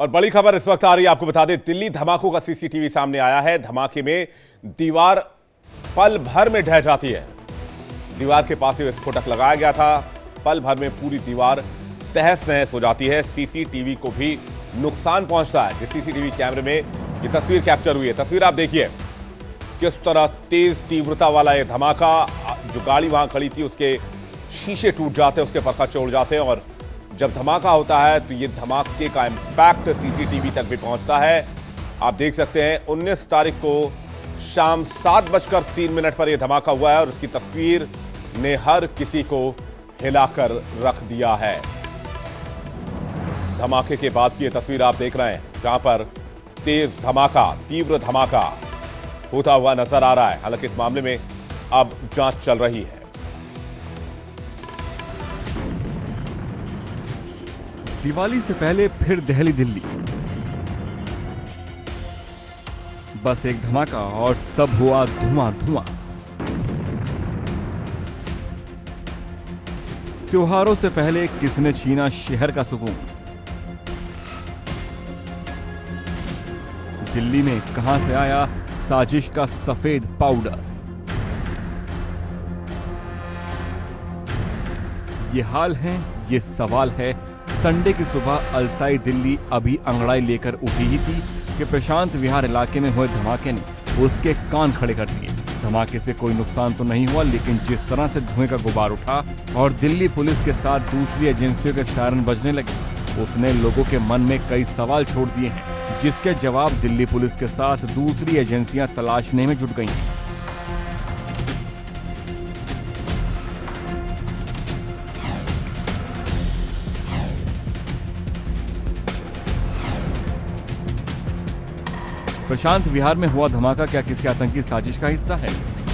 और बड़ी खबर इस वक्त आ रही है, आपको बता दें दिल्ली धमाकों का सीसीटीवी सामने आया है। धमाके में दीवार पल भर में ढह जाती है। दीवार के पास ही विस्फोटक लगाया गया था, पल भर में पूरी दीवार तहस नहस हो जाती है। सीसीटीवी को भी नुकसान पहुंचता है। जिस सीसीटीवी कैमरे में ये तस्वीर कैप्चर हुई है, तस्वीर आप देखिए किस तरह तेज तीव्रता वाला ये धमाका, जो गाड़ी वहां खड़ी थी उसके शीशे टूट जाते हैं, उसके परखच्चे उड़ जाते हैं। और जब धमाका होता है तो ये धमाके का इंपैक्ट सीसीटीवी तक भी पहुंचता है। आप देख सकते हैं 19 तारीख को शाम 7:03 पर यह धमाका हुआ है और उसकी तस्वीर ने हर किसी को हिलाकर रख दिया है। धमाके के बाद की यह तस्वीर आप देख रहे हैं, जहां पर तेज धमाका, तीव्र धमाका होता हुआ नजर आ रहा है। हालांकि इस मामले में अब जांच चल रही है। दिवाली से पहले फिर दिल्ली, बस एक धमाका और सब हुआ धुआं धुआं। त्योहारों से पहले किसने छीना शहर का सुकून? दिल्ली में कहां से आया साजिश का सफेद पाउडर? ये हाल है, ये सवाल है। संडे की सुबह अलसाई दिल्ली अभी अंगड़ाई लेकर उठी ही थी कि प्रशांत विहार इलाके में हुए धमाके ने उसके कान खड़े कर दिए। धमाके से कोई नुकसान तो नहीं हुआ, लेकिन जिस तरह से धुएं का गुबार उठा और दिल्ली पुलिस के साथ दूसरी एजेंसियों के सायरन बजने लगे, उसने लोगों के मन में कई सवाल छोड़ दिए हैं, जिसके जवाब दिल्ली पुलिस के साथ दूसरी एजेंसियां तलाशने में जुट गई हैं। प्रशांत विहार में हुआ धमाका क्या किसी आतंकी साजिश का हिस्सा है?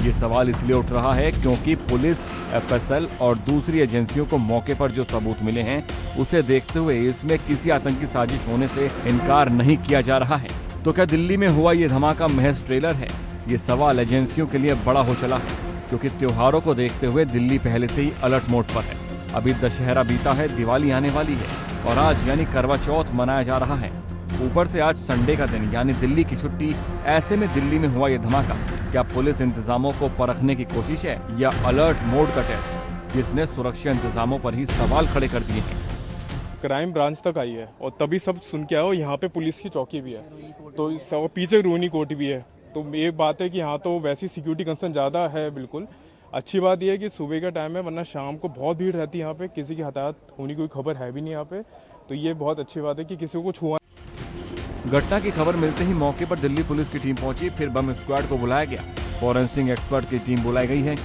ये सवाल इसलिए उठ रहा है क्योंकि पुलिस, एफएसएल और दूसरी एजेंसियों को मौके पर जो सबूत मिले हैं, उसे देखते हुए इसमें किसी आतंकी साजिश होने से इनकार नहीं किया जा रहा है। तो क्या दिल्ली में हुआ ये धमाका महज ट्रेलर है? ये सवाल एजेंसियों के लिए बड़ा हो चला है, क्योंकि त्योहारों को देखते हुए दिल्ली पहले से ही अलर्ट मोड पर है। अभी दशहरा बीता है, दिवाली आने वाली है और आज यानी करवा चौथ मनाया जा रहा है। ऊपर से आज संडे का दिन यानी दिल्ली की छुट्टी। ऐसे में दिल्ली में हुआ यह धमाका क्या पुलिस इंतजामों को परखने की कोशिश है या अलर्ट मोड का टेस्ट, जिसने सुरक्षा इंतजामों पर ही सवाल खड़े कर दिए हैं? क्राइम ब्रांच तक आई है और तभी सब सुन के आओ। यहाँ पे पुलिस की चौकी भी है, तो पीछे रोहिणी कोर्ट भी है। तो एक बात है कि यहाँ तो वैसी सिक्योरिटी कंसर्न ज़्यादा है। बिल्कुल अच्छी बात यह है कि सुबह का टाइम है, वरना शाम को बहुत भीड़ रहती है यहाँ पे। किसी की हताहत होने की कोई खबर है भी नहीं यहाँ पे, तो ये बहुत अच्छी बात है कि किसी को छुआ। घटना की खबर मिलते ही मौके पर दिल्ली पुलिस की टीम पहुंची, फिर बम स्क्वाड को बुलाया गया, फॉरेंसिक एक्सपर्ट की टीम बुलाई गई है,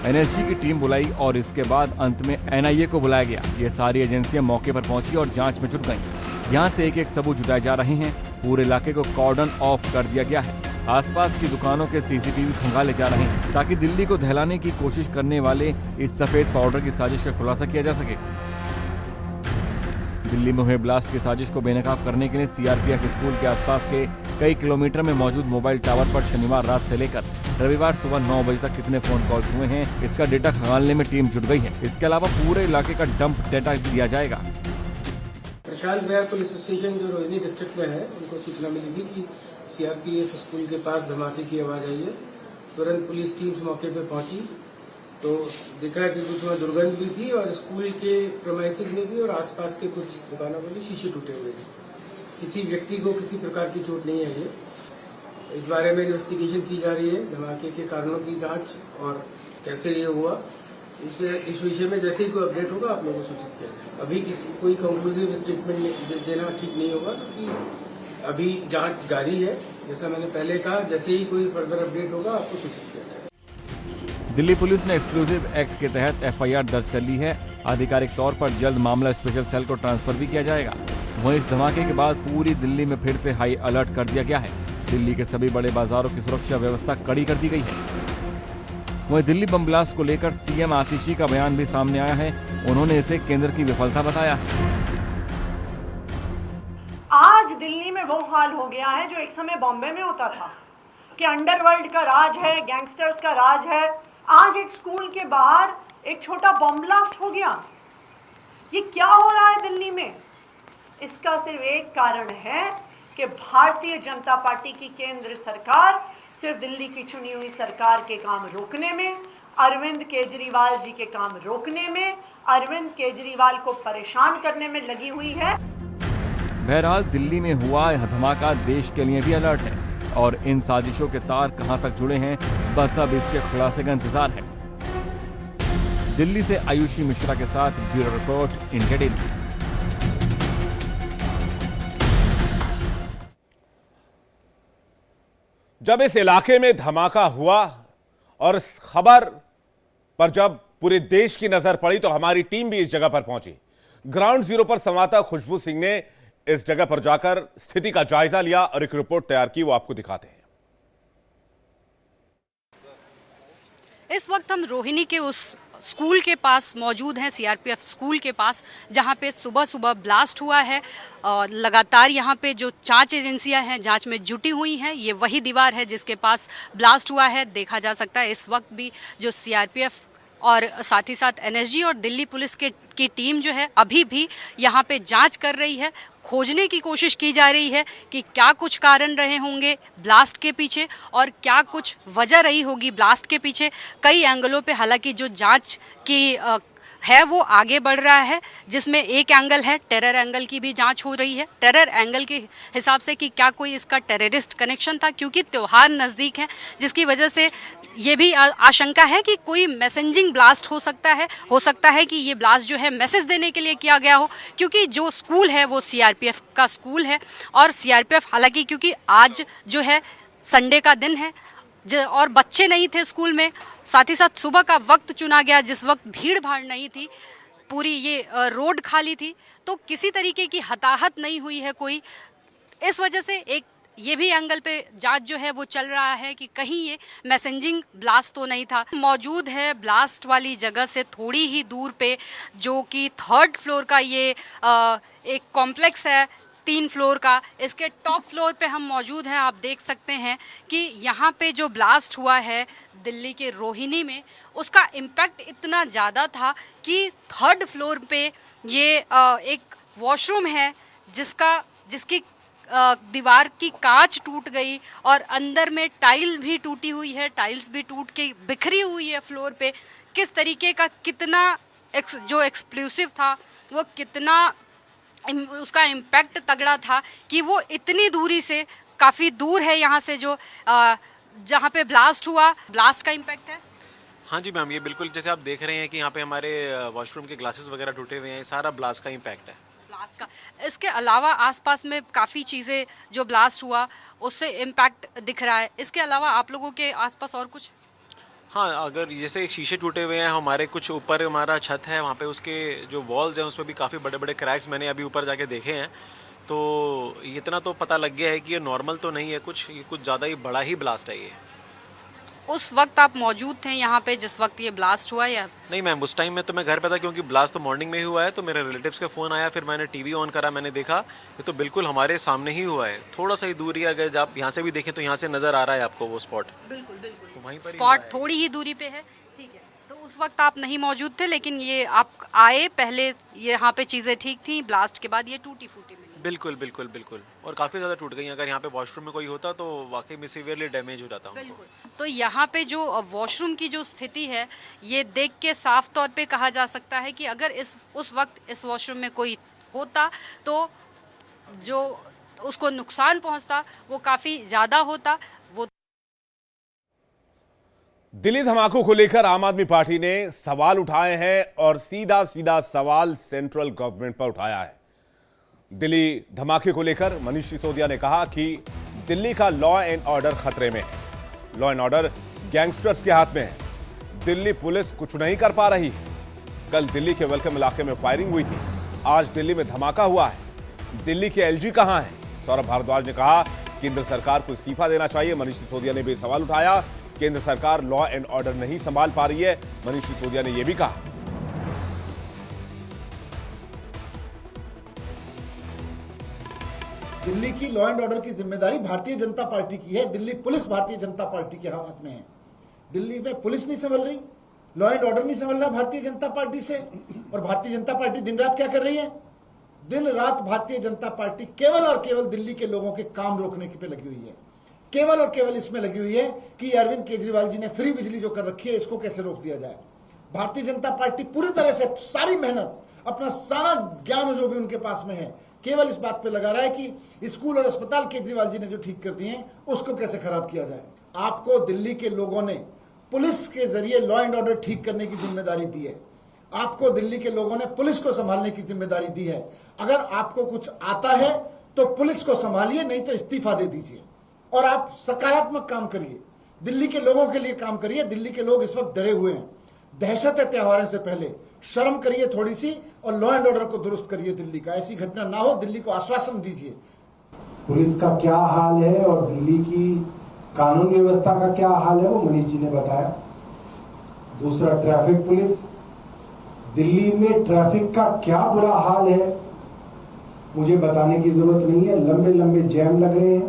एनएसजी की टीम बुलाई और इसके बाद अंत में एनआईए को बुलाया गया। ये सारी एजेंसियां मौके पर पहुंची और जांच में जुट गईं। यहां से एक एक सबूत जुटाए जा रहे हैं। पूरे इलाके को कॉर्डन ऑफ कर दिया गया है। आसपास की दुकानों के सीसीटीवी खंगाले जा रहे हैं, ताकि दिल्ली को दहलाने की कोशिश करने वाले इस सफेद पाउडर की साजिश का खुलासा किया जा सके। दिल्ली में हुए ब्लास्ट की साजिश को बेनकाब करने के लिए सीआरपीएफ स्कूल के आसपास के कई किलोमीटर में मौजूद मोबाइल टावर पर शनिवार रात से लेकर रविवार सुबह 9 बजे तक कितने फोन कॉल्स हुए हैं, इसका डेटा खंगालने में टीम जुट गई है। इसके अलावा पूरे इलाके का डंप डेटा दिया जाएगा। प्रशांत विहार पुलिस स्टेशन जो रोहिणी डिस्ट्रिक्ट में है, उनको सूचना मिली थी कि सीआरपीएफ स्कूल के पास धमाके की आवाज आई है। तुरंत पुलिस टीम मौके पर पहुंची तो देखा कि उसमें दुर्गंध भी थी और स्कूल के प्रेमाइसेस में भी और आसपास के कुछ दुकानों में भी शीशे टूटे हुए थे। किसी व्यक्ति को किसी प्रकार की चोट नहीं आई है। इस बारे में इन्वेस्टिगेशन की जा रही है, धमाके के कारणों की जांच और कैसे ये हुआ, इस विषय में जैसे ही कोई अपडेट होगा आप लोगों को सूचित किया जाएगा। अभी कोई कंक्लूसिव स्टेटमेंट देना ठीक नहीं होगा, क्योंकि अभी जांच जारी है। जैसा मैंने पहले कहा, जैसे ही कोई फर्दर अपडेट होगा आपको सूचित किया जाएगा। दिल्ली पुलिस ने एक्सक्लूसिव एक्ट के तहत एफआईआर दर्ज कर ली है। आधिकारिक तौर पर जल्द मामला स्पेशल सेल को ट्रांसफर भी किया जाएगा। वहीं इस धमाके के बाद पूरी दिल्ली में फिर से हाई अलर्ट कर दिया गया है। दिल्ली के सभी बड़े बाजारों की सुरक्षा व्यवस्था कड़ी कर दी गई है। वहीं दिल्ली बम ब्लास्ट को लेकर सीएम आतिशी का बयान भी सामने आया है। उन्होंने इसे केंद्र की विफलता बताया है। आज दिल्ली में वो हाल हो गया है जो एक समय बॉम्बे में होता था कि अंडरवर्ल्ड का राज है, गैंगस्टर्स का राज है। आज एक स्कूल के बाहर एक छोटा बम ब्लास्ट हो गया। ये क्या हो रहा है दिल्ली में? इसका सिर्फ एक कारण है कि भारतीय जनता पार्टी की केंद्र सरकार सिर्फ दिल्ली की चुनी हुई सरकार के काम रोकने में, अरविंद केजरीवाल जी के काम रोकने में, अरविंद केजरीवाल को परेशान करने में लगी हुई है। बहरहाल दिल्ली में हुआ यह धमाका देश के लिए भी अलर्ट है और इन साजिशों के तार कहां तक जुड़े हैं, बस अब इसके खुलासे का इंतजार है। दिल्ली से आयुषी मिश्रा के साथ ब्यूरो रिपोर्ट, इंडिया डेली। जब इस इलाके में धमाका हुआ और इस खबर पर जब पूरे देश की नजर पड़ी तो हमारी टीम भी इस जगह पर पहुंची। ग्राउंड जीरो पर संवाददाता खुशबू सिंह ने इस जगह पर जाकर स्थिति का जायजा लिया और एक रिपोर्ट तैयार की, वो आपको दिखाते हैं। इस वक्त हम रोहिणी के उस स्कूल के पास मौजूद हैं, सीआरपीएफ स्कूल के पास, जहां पे सुबह सुबह ब्लास्ट हुआ है और लगातार यहां पे जो जांच एजेंसियां हैं जांच में जुटी हुई हैं। ये वही दीवार है जिसके पास ब्लास्ट हुआ है। देखा जा सकता है इस वक्त भी जो सीआरपीएफ और साथ ही साथ एनएसजी और दिल्ली पुलिस की टीम जो है अभी भी यहाँ पे जांच कर रही है। खोजने की कोशिश की जा रही है कि क्या कुछ कारण रहे होंगे ब्लास्ट के पीछे और क्या कुछ वजह रही होगी ब्लास्ट के पीछे। कई एंगलों पे हालांकि जो जांच की है वो आगे बढ़ रहा है, जिसमें एक एंगल है टेरर एंगल की भी जांच हो रही है। टेरर एंगल के हिसाब से कि क्या कोई इसका टेररिस्ट कनेक्शन था, क्योंकि त्यौहार नज़दीक है जिसकी वजह से ये भी आशंका है कि कोई मैसेजिंग ब्लास्ट हो सकता है कि ये ब्लास्ट जो है मैसेज देने के लिए किया गया हो, क्योंकि जो स्कूल है वो सीआरपीएफ का स्कूल है और सीआरपीएफ हालांकि क्योंकि आज जो है संडे का दिन है और बच्चे नहीं थे स्कूल में, साथ ही साथ सुबह का वक्त चुना गया जिस वक्त भीड़ भाड़ नहीं थी, पूरी ये रोड खाली थी, तो किसी तरीके की हताहत नहीं हुई है कोई। इस वजह से एक ये भी एंगल पे जांच जो है वो चल रहा है कि कहीं ये मैसेजिंग ब्लास्ट तो नहीं था। मौजूद है ब्लास्ट वाली जगह से थोड़ी ही दूर पे, जो कि 3rd फ्लोर का ये एक कॉम्प्लेक्स है 3 फ्लोर का। इसके टॉप फ्लोर पे हम मौजूद हैं। आप देख सकते हैं कि यहाँ पे जो ब्लास्ट हुआ है दिल्ली के रोहिणी में, उसका इम्पैक्ट इतना ज़्यादा था कि 3rd फ्लोर पे ये एक वॉशरूम है जिसकी दीवार की कांच टूट गई और अंदर में टाइल भी टूटी हुई है, टाइल्स भी टूट के बिखरी हुई है फ्लोर पे। किस तरीके का कितना जो एक्सप्लोसिव था वो कितना उसका इम्पैक्ट तगड़ा था कि वो इतनी दूरी से, काफ़ी दूर है यहाँ से जो जहाँ पे ब्लास्ट हुआ, ब्लास्ट का इम्पैक्ट है। हाँ जी मैम, ये बिल्कुल जैसे आप देख रहे हैं कि यहाँ पे हमारे वॉशरूम के ग्लासेस वगैरह टूटे हुए हैं, सारा ब्लास्ट का इम्पैक्ट है। ब्लास्ट का इसके अलावा आसपास में काफ़ी चीज़ें जो ब्लास्ट हुआ उससे इम्पैक्ट दिख रहा है। इसके अलावा आप लोगों के आसपास और कुछ? हाँ, अगर जैसे शीशे टूटे हुए हैं हमारे, कुछ ऊपर हमारा छत है वहाँ पे उसके जो वॉल्स हैं उसमें भी काफ़ी बड़े बड़े क्रैक्स मैंने अभी ऊपर जाके देखे हैं। तो इतना तो पता लग गया है कि ये नॉर्मल तो नहीं है, ये कुछ ज़्यादा ही बड़ा ही ब्लास्ट है ये। उस वक्त आप मौजूद थे यहाँ पे जिस वक्त ये ब्लास्ट हुआ या नहीं मैम, उस टाइम में तो मैं घर पे था क्योंकि ब्लास्ट तो मॉर्निंग में ही हुआ है। तो मेरे रिलेटिव्स का फ़ोन आया, फिर मैंने टीवी ऑन करा, मैंने देखा ये तो बिल्कुल हमारे सामने ही हुआ है। थोड़ा सा ही दूरी, अगर आप यहाँ से भी देखें तो यहाँ से नज़र आ रहा है आपको वो स्पॉट। बिल्कुल बिल्कुल तो वहीं पर स्पॉट थोड़ी ही दूरी पे है। ठीक है, तो उस वक्त आप नहीं मौजूद थे, लेकिन ये आप आए पहले, यहाँ पे चीज़ें ठीक थी, ब्लास्ट के बाद ये टूटी फूटी मिली। बिल्कुल बिल्कुल बिल्कुल, और काफ़ी ज़्यादा टूट गई। अगर यहाँ पे वॉशरूम में कोई होता तो वाकई में सीवियरली डैमेज हो जाता। बिल्कुल, तो यहाँ पे जो वॉशरूम की जो स्थिति है ये देख के साफ तौर पे कहा जा सकता है कि अगर उस वक्त इस वॉशरूम में कोई होता तो जो उसको नुकसान पहुँचता वो काफ़ी ज़्यादा होता। वो दिल्ली धमाकों को लेकर आम आदमी पार्टी ने सवाल उठाए हैं और सीधा सीधा सवाल सेंट्रल गवर्नमेंट पर उठाया है। दिल्ली धमाके को लेकर मनीष सिसोदिया ने कहा कि दिल्ली का लॉ एंड ऑर्डर खतरे में है, लॉ एंड ऑर्डर गैंगस्टर्स के हाथ में है, दिल्ली पुलिस कुछ नहीं कर पा रही है। कल दिल्ली के वेलकम इलाके में फायरिंग हुई थी, आज दिल्ली में धमाका हुआ है। दिल्ली के एलजी कहां है? सौरभ भारद्वाज ने कहा केंद्र सरकार को इस्तीफा देना चाहिए। मनीष सिसोदिया ने भी सवाल उठाया, केंद्र सरकार लॉ एंड ऑर्डर नहीं संभाल पा रही है। मनीष सिसोदिया ने यह भी कहा दिल्ली की लॉ एंड ऑर्डर की जिम्मेदारी भारतीय जनता पार्टी की है, दिल्ली पुलिस भारतीय जनता पार्टी के हाथ में है। दिल्ली में पुलिस नहीं संभल रही, लॉ एंड ऑर्डर नहीं संभल रहा भारतीय जनता पार्टी से, और भारतीय जनता पार्टी दिन रात क्या कर रही है? दिन रात भारतीय जनता पार्टी केवल और केवल दिल्ली के लोगों के काम रोकने पे लगी हुई है। केवल और केवल इसमें लगी हुई है कि अरविंद केजरीवाल जी ने फ्री बिजली जो कर रखी है इसको कैसे रोक दिया जाए। भारतीय जनता पार्टी पूरी तरह से सारी मेहनत, अपना सारा ज्ञान जो भी उनके पास में है, केवल इस बात पे लगा रहा है कि स्कूल और अस्पताल केजरीवाल जी ने जो ठीक कर दिए हैं उसको कैसे खराब किया जाए। आपको दिल्ली के लोगों ने पुलिस के जरिए लॉ एंड ऑर्डर ठीक करने की जिम्मेदारी दी है। आपको दिल्ली के लोगों ने पुलिस को संभालने की जिम्मेदारी दी है। अगर आपको कुछ आता है तो पुलिस को संभालिए, नहीं तो इस्तीफा दे दीजिए और आप सकारात्मक काम करिए, दिल्ली के लोगों के लिए काम करिए। दिल्ली के लोग इस वक्त डरे हुए हैं, दहशत है त्योहारों से पहले। शर्म करिए थोड़ी सी और लॉ एंड ऑर्डर को दुरुस्त करिए। दिल्ली का ऐसी घटना ना हो, दिल्ली को आश्वासन दीजिए। पुलिस का क्या हाल है और दिल्ली की कानून व्यवस्था का क्या हाल है वो मनीष जी ने बताया। दूसरा, ट्रैफिक पुलिस, दिल्ली में ट्रैफिक का क्या बुरा हाल है मुझे बताने की जरूरत नहीं है। लंबे लंबे जैम लग रहे हैं,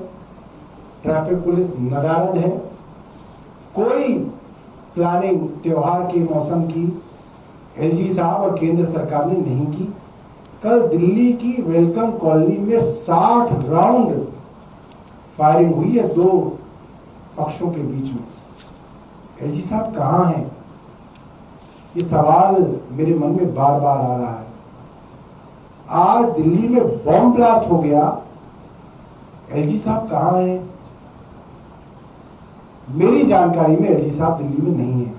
ट्रैफिक पुलिस नदारद है, कोई प्लानिंग त्योहार के मौसम की एलजी साहब और केंद्र सरकार ने नहीं की। कल दिल्ली की वेलकम कॉलोनी में 60 राउंड फायरिंग हुई है दो पक्षों के बीच में। एलजी साहब कहां हैं? ये सवाल मेरे मन में बार बार आ रहा है। आज दिल्ली में बॉम्ब ब्लास्ट हो गया, एलजी साहब कहां हैं? मेरी जानकारी में एलजी साहब दिल्ली में नहीं है।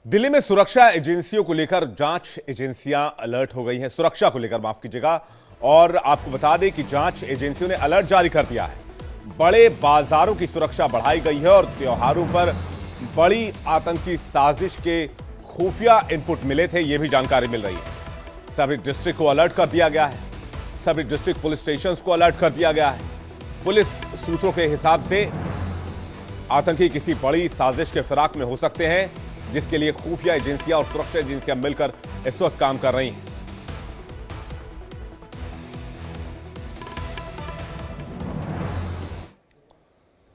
दिल्ली में सुरक्षा एजेंसियों को लेकर जांच एजेंसियां अलर्ट हो गई हैं, सुरक्षा को लेकर, माफ कीजिएगा। और आपको बता दें कि जांच एजेंसियों ने अलर्ट जारी कर दिया है। बड़े बाजारों की सुरक्षा बढ़ाई गई है और त्योहारों पर बड़ी आतंकी साजिश के खुफिया इनपुट मिले थे, यह भी जानकारी मिल रही है। सभी डिस्ट्रिक्ट को अलर्ट कर दिया गया है, सभी डिस्ट्रिक्ट पुलिस स्टेशन को अलर्ट कर दिया गया है। पुलिस सूत्रों के हिसाब से आतंकी किसी बड़ी साजिश के फिराक में हो सकते हैं, जिसके लिए खुफिया एजेंसियां और सुरक्षा एजेंसियां मिलकर इस वक्त काम कर रही हैं।